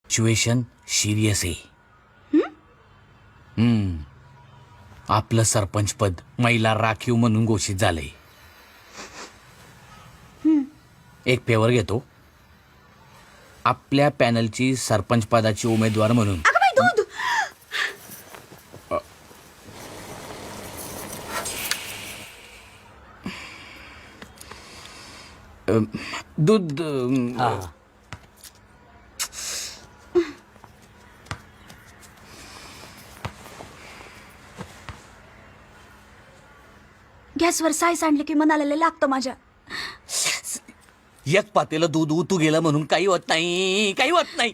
Situation serious आहे. आपलं सरपंच पद महिला राखीव म्हणून घोषित झालंय. एक पेवर घेतो. आपल्या पॅनलची सरपंच पदाची उमेदवार म्हणून अगं बाई, दूध. दूध गॅसवर साय सांडली की मनाला लय लागतं माझ्या. एक पातेलं दूध उतू गेलं म्हणून काही होत नाही, काही होत नाही.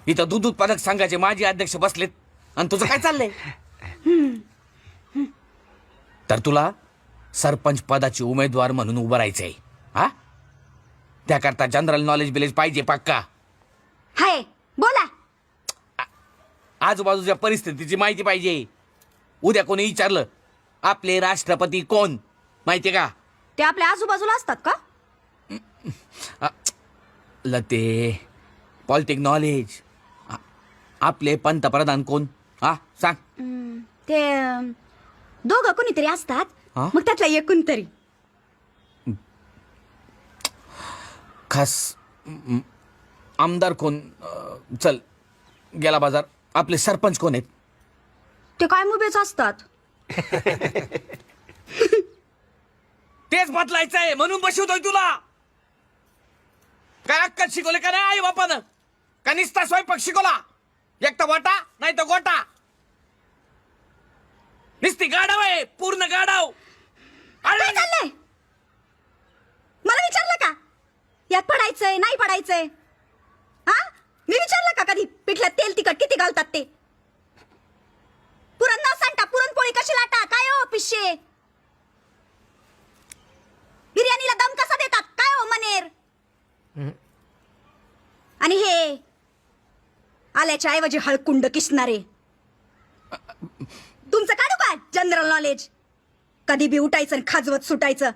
इथं दूध उत्पादक संघाचे माजी अध्यक्ष बसलेत आणि तुझं काय चाललंय? तर तुला सरपंच पदाची उमेदवार म्हणून उभं राहायचंय. हा, त्याकरता जनरल नॉलेज बिलेज पाहिजे पक्का. हाय, बोला. आजूबाजूच्या परिस्थितीची माहिती पाहिजे. उद्या कोणी विचारलं आपले राष्ट्रपती कोण, माहितीये का? ते आपल्या आजूबाजूला असतात का? लते पॉलिटिक नॉलेज. आपले पंतप्रधान कोण? हा सांग. ते दोघं कोणीतरी असतात. हा? मग त्यातला एक कोणतरी. खास आमदार कोण? चल गेला बाजार. आपले सरपंच कोण आहेत? ते काय मुबेच असतात. तेच बदलायचंय म्हणून बसवतोय तुला. काय अक्कल शिकवले का नाही आई बापानं? का निस्ता स्वयंपाक शिकवला? एक तर वाटा नाही तर गोटा. निस्ती गाडाव आहे, पूर्ण गाडाव. काय चाललंय? मला विचारलं का यात पडायचंय नाही पडायचंय? हा, मी विचारलं का कधी पिठल्यात तेल तिखट किती घालतात ते? पुरण न सांडता पुरणपोळी कशी लाटा? काय हो पिशे? बिर्याणीला दम कसा देतात? काय हो मनेर? आणि हे आल्याच्या ऐवजी हळकुंड किसणारे. तुमचं काढू का जनरल नॉलेज? कधी बी उठायचं आणि खाजवत सुटायचं.